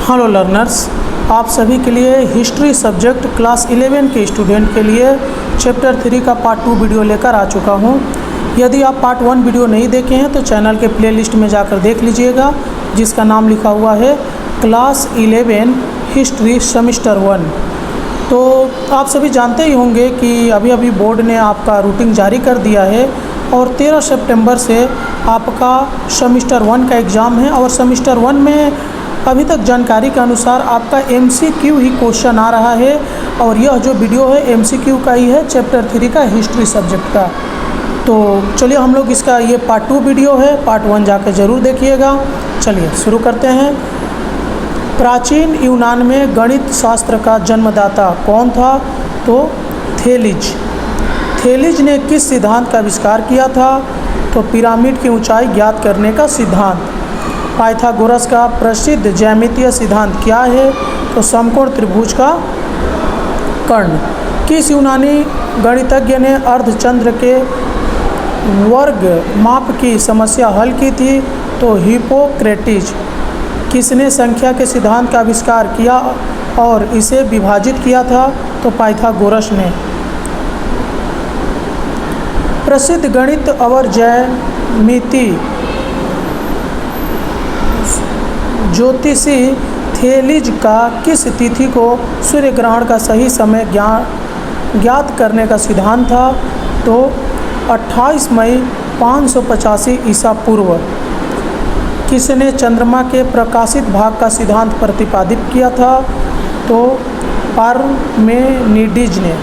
Hello learners, आप सभी के लिए हिस्ट्री सब्जेक्ट क्लास 11 के स्टूडेंट के लिए चैप्टर 3 का पार्ट 2 वीडियो लेकर आ चुका हूं। यदि आप पार्ट 1 वीडियो नहीं देखे हैं तो चैनल के प्लेलिस्ट में जाकर देख लीजिएगा, जिसका नाम लिखा हुआ है क्लास 11 हिस्ट्री सेमेस्टर 1। तो आप सभी जानते ही होंगे कि अभी बोर्ड ने आपका रूटीन जारी कर दिया है और 13 सितंबर से आपका सेमेस्टर 1 का एग्ज़ाम है। और सेमेस्टर 1 में अभी तक जानकारी के अनुसार आपका MCQ ही क्वेश्चन आ रहा है, और यह जो वीडियो है MCQ का ही है, चैप्टर 3 का हिस्ट्री सब्जेक्ट का। तो चलिए हम लोग इसका ये पार्ट 2 वीडियो है, पार्ट 1 जाकर ज़रूर देखिएगा। चलिए शुरू करते हैं। प्राचीन यूनान में गणित शास्त्र का जन्मदाता कौन था? तो थेलीज। थेलीज ने किस सिद्धांत का आविष्कार किया था? तो पिरामिड की ऊंचाई ज्ञात करने का सिद्धांत। पाइथागोरस का प्रसिद्ध ज्यामितीय सिद्धांत क्या है? तो समकोण त्रिभुज का कर्ण। किस यूनानी गणितज्ञ ने अर्धचंद्र के वर्ग माप की समस्या हल की थी? तो हिप्पोक्रेटिस। किसने संख्या के सिद्धांत का आविष्कार किया और इसे विभाजित किया था? तो पाइथागोरस ने। प्रसिद्ध गणित और ज्यामिति ज्योतिषी थेलीज का किस तिथि को सूर्य ग्रहण का सही समय ज्ञात करने का सिद्धांत था? तो 28 मई 585 ईसा पूर्व। किसने चंद्रमा के प्रकाशित भाग का सिद्धांत प्रतिपादित किया था? तो पार्मेनिडीज ने।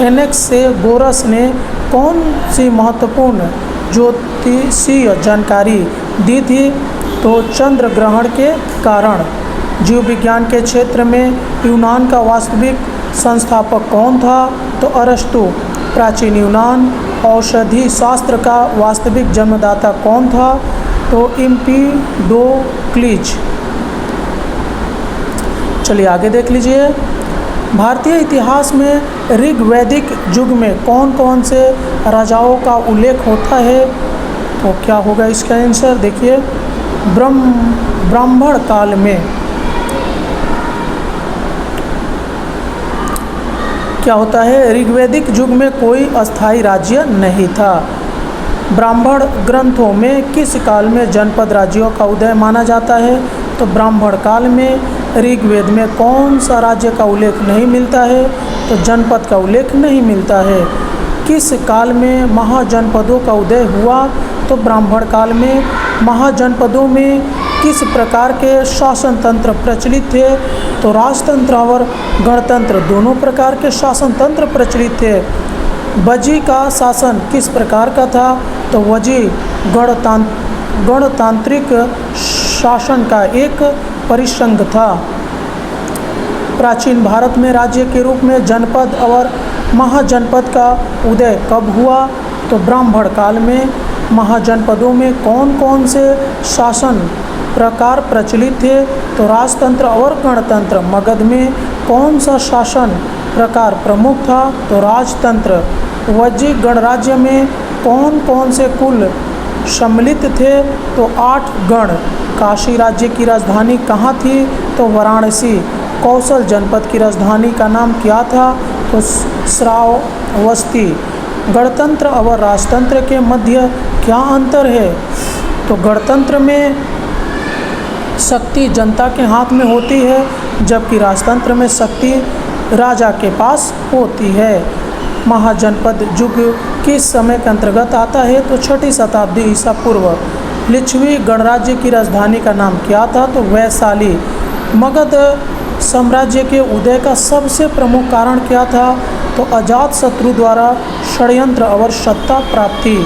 एनेक्सेगोरस ने कौन सी महत्वपूर्ण ज्योतिषीय जानकारी दी थी? तो चंद्र ग्रहण के कारण। जीव विज्ञान के क्षेत्र में यूनान का वास्तविक संस्थापक कौन था? तो अरस्तु। प्राचीन यूनान औषधि शास्त्र का वास्तविक जन्मदाता कौन था? तो एम्पिडोक्लीज। चलिए आगे देख लीजिए। भारतीय इतिहास में ऋग्वैदिक युग में कौन कौन से राजाओं का उल्लेख होता है? तो क्या होगा इसका आंसर? देखिए, ब्राह्मण काल में क्या होता है? ऋग्वैदिक युग में कोई अस्थायी राज्य नहीं था। ब्राह्मण ग्रंथों में किस काल में जनपद राज्यों का उदय माना जाता है? तो ब्राह्मण काल में। ऋग्वेद में कौन सा राज्य का उल्लेख नहीं मिलता है? तो जनपद का उल्लेख नहीं मिलता है। किस काल में महाजनपदों का उदय हुआ? तो ब्राह्मण काल में। महाजनपदों में किस प्रकार के शासन तंत्र प्रचलित थे? तो राजतंत्र और गणतंत्र दोनों प्रकार के शासन तंत्र प्रचलित थे। वजी का शासन किस प्रकार का था? तो वजी गणतांत्रिक शासन का एक परिसंघ था। प्राचीन भारत में राज्य के रूप में जनपद और महाजनपद का उदय कब हुआ? तो ब्राह्मण काल में। महाजनपदों में कौन कौन से शासन प्रकार प्रचलित थे? तो राजतंत्र और गणतंत्र। मगध में कौन सा शासन प्रकार प्रमुख था? तो राजतंत्र। वज्जी गणराज्य में कौन कौन से कुल सम्मिलित थे? तो 8 गण। काशी राज्य की राजधानी कहाँ थी? तो वाराणसी। कौशल जनपद की राजधानी का नाम क्या था? तो श्रावस्ती। गणतंत्र और राजतंत्र के मध्य क्या अंतर है? तो गणतंत्र में शक्ति जनता के हाथ में होती है, जबकि राजतंत्र में शक्ति राजा के पास होती है। महाजनपद युग किस समय के अंतर्गत आता है? तो 6वीं शताब्दी ईसा पूर्व। लिच्छवी गणराज्य की राजधानी का नाम क्या था? तो वैशाली। मगध साम्राज्य के उदय का सबसे प्रमुख कारण क्या था? तो अजातशत्रु द्वारा षड्यंत्र और सत्ता प्राप्ति।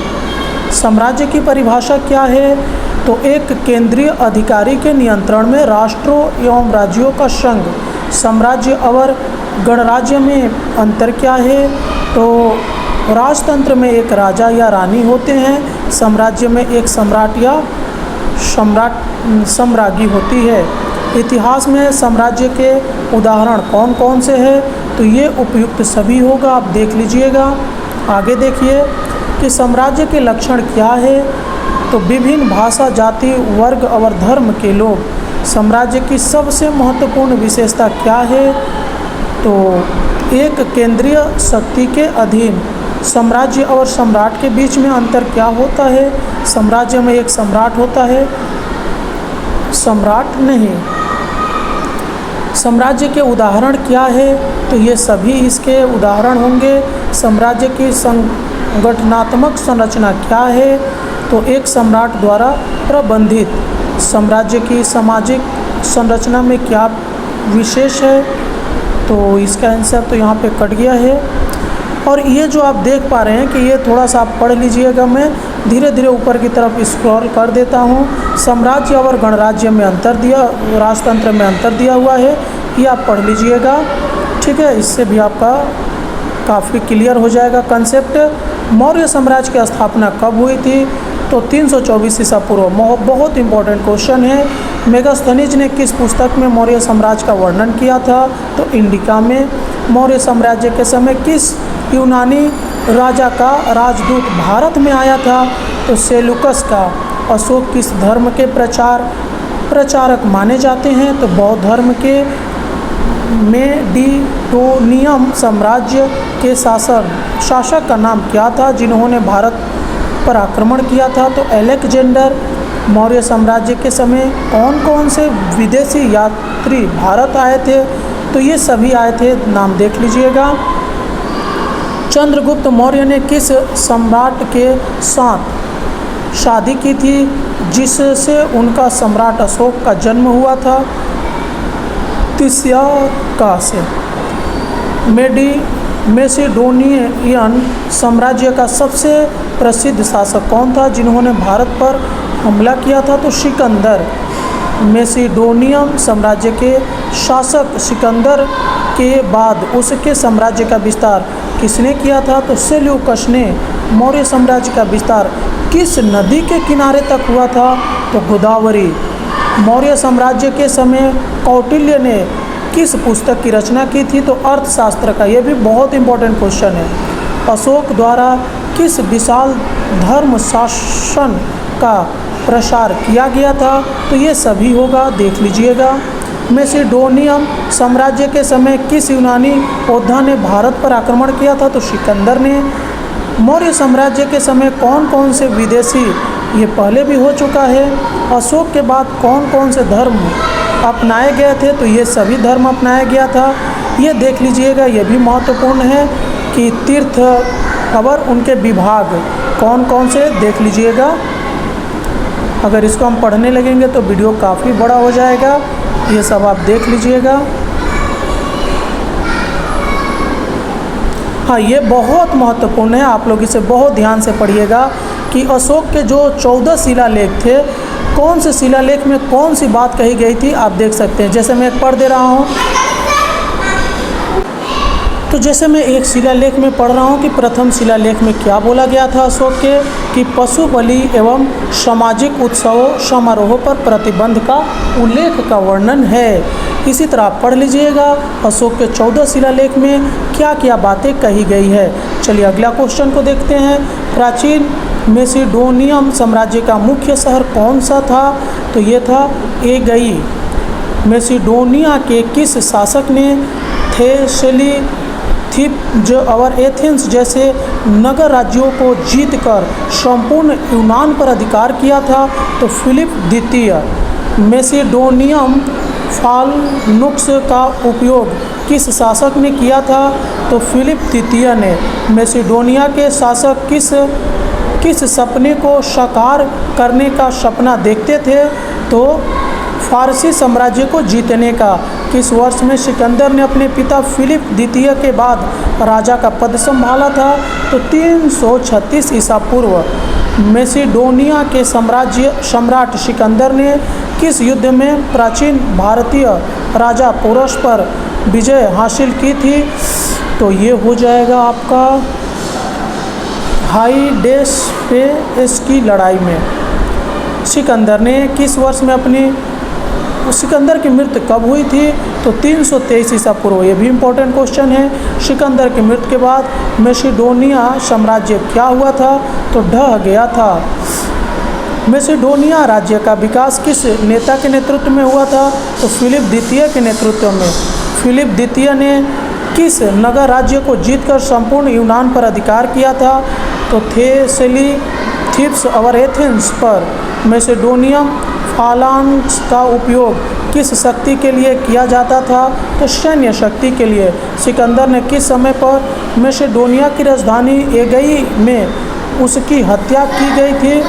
साम्राज्य की परिभाषा क्या है? तो एक केंद्रीय अधिकारी के नियंत्रण में राष्ट्रों एवं राज्यों का संघ। साम्राज्य और गणराज्य में अंतर क्या है? तो राजतंत्र में एक राजा या रानी होते हैं, साम्राज्य में एक सम्राट या सम्राज्ञी होती है। इतिहास में साम्राज्य के उदाहरण कौन कौन से हैं? तो ये उपयुक्त सभी होगा, आप देख लीजिएगा। आगे देखिए कि साम्राज्य के लक्षण क्या है? तो विभिन्न भाषा, जाति, वर्ग और धर्म के लोग साम्राज्य की सबसे महत्वपूर्ण विशेषता क्या है? तो एक केंद्रीय शक्ति के अधीन। साम्राज्य और सम्राट के बीच में अंतर क्या होता है? साम्राज्य में एक सम्राट होता है, सम्राट नहीं। साम्राज्य के उदाहरण क्या है? तो ये सभी इसके उदाहरण होंगे। साम्राज्य की संगठनात्मक संरचना क्या है? तो एक सम्राट द्वारा प्रबंधित। साम्राज्य की सामाजिक संरचना में क्या विशेष है? तो इसका आंसर तो यहाँ पे कट गया है। और ये जो आप देख पा रहे हैं कि ये थोड़ा सा आप पढ़ लीजिएगा, मैं धीरे धीरे ऊपर की तरफ स्क्रॉल कर देता हूँ। साम्राज्य और गणराज्य में अंतर दिया, राजतंत्र में अंतर दिया हुआ है, ये आप पढ़ लीजिएगा, ठीक है। इससे भी आपका काफ़ी क्लियर हो जाएगा कंसेप्ट। मौर्य साम्राज्य की स्थापना कब हुई थी? तो 324 ईसा पूर्व। बहुत इंपॉर्टेंट क्वेश्चन है। मेगास्थनीज ने किस पुस्तक में मौर्य साम्राज्य का वर्णन किया था? तो इंडिका में। मौर्य साम्राज्य के समय किस यूनानी राजा का राजदूत भारत में आया था? तो सेलुकस का। अशोक किस धर्म के प्रचारक माने जाते हैं? तो बौद्ध धर्म के। मेडिटोनियम साम्राज्य के शासक का नाम क्या था जिन्होंने भारत पर आक्रमण किया था? तो अलेक्जेंडर। मौर्य साम्राज्य के समय कौन कौन से विदेशी यात्री भारत आए थे? तो ये सभी आए थे, नाम देख लीजिएगा। चंद्रगुप्त मौर्य ने किस सम्राट के साथ शादी की थी जिससे उनका सम्राट अशोक का जन्म हुआ था? तिस्याका से। मेसिडोनियन साम्राज्य का सबसे प्रसिद्ध शासक कौन था जिन्होंने भारत पर हमला किया था? तो सिकंदर। मेसिडोनियन साम्राज्य के शासक सिकंदर के बाद उसके साम्राज्य का विस्तार किसने किया था? तो सेल्यूकस ने। मौर्य साम्राज्य का विस्तार किस नदी के किनारे तक हुआ था? तो गोदावरी। मौर्य साम्राज्य के समय कौटिल्य ने किस पुस्तक की रचना की थी? तो अर्थशास्त्र का। यह भी बहुत इंपॉर्टेंट क्वेश्चन है। अशोक द्वारा किस विशाल धर्म शासन का प्रसार किया गया था? तो ये सभी होगा, देख लीजिएगा। मेसिडोनियन साम्राज्य के समय किस यूनानी योद्धा ने भारत पर आक्रमण किया था? तो सिकंदर ने। मौर्य साम्राज्य के समय कौन कौन से विदेशी, ये पहले भी हो चुका है। अशोक के बाद कौन कौन से धर्म अपनाए गए थे? तो ये सभी धर्म अपनाया गया था, ये देख लीजिएगा। ये भी महत्वपूर्ण है कि तीर्थ खबर उनके विभाग कौन कौन से, देख लीजिएगा। अगर इसको हम पढ़ने लगेंगे तो वीडियो काफ़ी बड़ा हो जाएगा, ये सब आप देख लीजिएगा। हाँ, ये बहुत महत्वपूर्ण है, आप लोग इसे बहुत ध्यान से पढ़िएगा कि अशोक के जो 14 शिलालेख थे, कौन से शिलालेख में कौन सी बात कही गई थी, आप देख सकते हैं। जैसे मैं पढ़ दे रहा हूँ, तो जैसे मैं एक शिलालेख में पढ़ रहा हूँ कि प्रथम शिलालेख में क्या बोला गया था अशोक के, कि पशु बलि एवं सामाजिक उत्सवों समारोहों पर प्रतिबंध का उल्लेख का वर्णन है। इसी तरह आप पढ़ लीजिएगा अशोक के 14 शिलालेख में क्या क्या बातें कही गई है। चलिए अगला क्वेश्चन को देखते हैं। प्राचीन मेसिडोनियन साम्राज्य का मुख्य शहर कौन सा था? तो ये था एगई। मेसिडोनिया के किस शासक ने थेसली, थिब्ज और एथेंस जैसे नगर राज्यों को जीतकर संपूर्ण यूनान पर अधिकार किया था? तो फिलिप द्वितीय। मेसिडोनियम फाल्नुक्स का उपयोग किस शासक ने किया था? तो फिलिप द्वितीय ने। मेसिडोनिया के शासक किस सपने को साकार करने का सपना देखते थे? तो फारसी साम्राज्य को जीतने का। किस वर्ष में सिकंदर ने अपने पिता फिलिप द्वितीय के बाद राजा का पद संभाला था? तो 336 ईसा पूर्व। मेसिडोनिया के सम्राट सिकंदर ने किस युद्ध में प्राचीन भारतीय राजा पोरस पर विजय हासिल की थी? तो ये हो जाएगा आपका हाइडेस्पेस की लड़ाई में। सिकंदर ने किस वर्ष में सिकंदर की मृत्यु कब हुई थी? तो 323 ईसा पूर्व। ये भी इम्पोर्टेंट क्वेश्चन है। सिकंदर की मृत्यु के बाद मेसिडोनिया साम्राज्य क्या हुआ था? तो ढह गया था। मैसेडोनिया राज्य का विकास किस नेता के नेतृत्व में हुआ था? तो फिलिप द्वितीय के नेतृत्व में। फिलिप द्वितीय ने किस नगर राज्य को जीतकर संपूर्ण यूनान पर अधिकार किया था? तो थेसली, थिप्स और एथेंस पर। मैसेडोनियम फालांक्स का उपयोग किस शक्ति के लिए किया जाता था? तो सैन्य शक्ति के लिए। सिकंदर ने किस समय पर मैसेडोनिया की राजधानी एगई में उसकी हत्या की गई थी?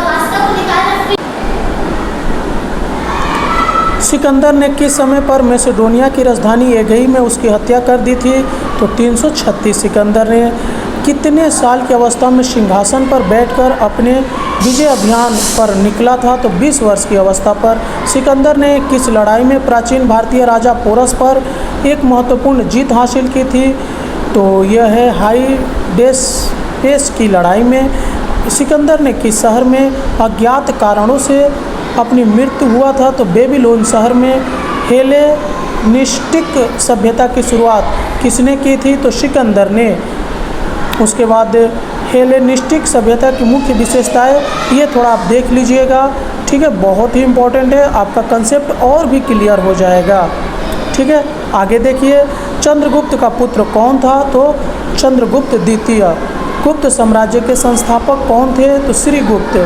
सिकंदर ने किस समय पर मैसेडोनिया की राजधानी एगई में उसकी हत्या कर दी थी? तो 336। सिकंदर ने कितने साल की अवस्था में सिंहासन पर बैठकर अपने विजय अभियान पर निकला था? तो 20 वर्ष की अवस्था पर। सिकंदर ने किस लड़ाई में प्राचीन भारतीय राजा पोरस पर एक महत्वपूर्ण जीत हासिल की थी? तो यह है हाइडेस्पेस की लड़ाई में। सिकंदर ने किस शहर में अज्ञात कारणों से अपनी मृत्यु हुआ था? तो बेबीलोन शहर में। हेलेनिस्टिक सभ्यता की शुरुआत किसने की थी? तो सिकंदर ने। उसके बाद हेलेनिस्टिक सभ्यता की मुख्य विशेषताएं, ये थोड़ा आप देख लीजिएगा, ठीक है, बहुत ही इम्पोर्टेंट है, आपका कंसेप्ट और भी क्लियर हो जाएगा। ठीक है, आगे देखिए, चंद्रगुप्त का पुत्र कौन था? तो चंद्रगुप्त द्वितीय। गुप्त साम्राज्य के संस्थापक कौन थे? तो श्रीगुप्त।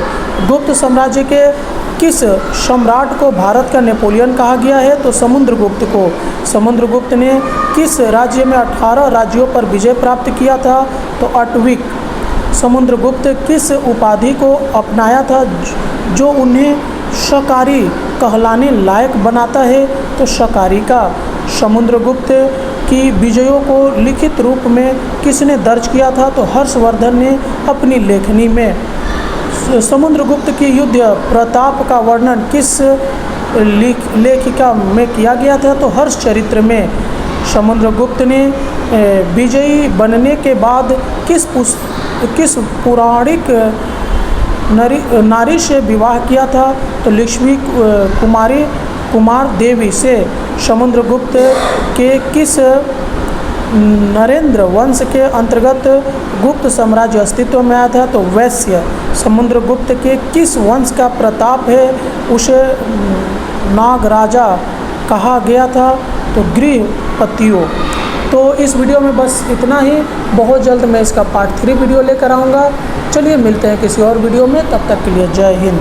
गुप्त साम्राज्य के किस सम्राट को भारत का नेपोलियन कहा गया है? तो समुद्रगुप्त को। समुद्रगुप्त ने किस राज्य में 18 राज्यों पर विजय प्राप्त किया था? तो अटविक। समुद्रगुप्त किस उपाधि को अपनाया था जो उन्हें शकारी कहलाने लायक बनाता है? तो शकारी का। समुद्रगुप्त की विजयों को लिखित रूप में किसने दर्ज किया था? तो हर्षवर्धन ने अपनी लेखनी में। समुद्रगुप्त की युद्ध प्रताप का वर्णन किस लेखिका में किया गया था? तो हर्षचरित्र में। समुद्रगुप्त ने विजयी बनने के बाद किस पौराणिक नारी से विवाह किया था? तो लक्ष्मी कुमार देवी से। समुद्रगुप्त के किस नरेंद्र वंश के अंतर्गत गुप्त साम्राज्य अस्तित्व में आया था? तो वैश्य। समुद्रगुप्त के किस वंश का प्रताप है उसे नागराजा कहा गया था? तो गृहपतियों। तो इस वीडियो में बस इतना ही। बहुत जल्द मैं इसका पार्ट 3 वीडियो लेकर आऊँगा। चलिए मिलते हैं किसी और वीडियो में, तब तक के लिए जय हिंद।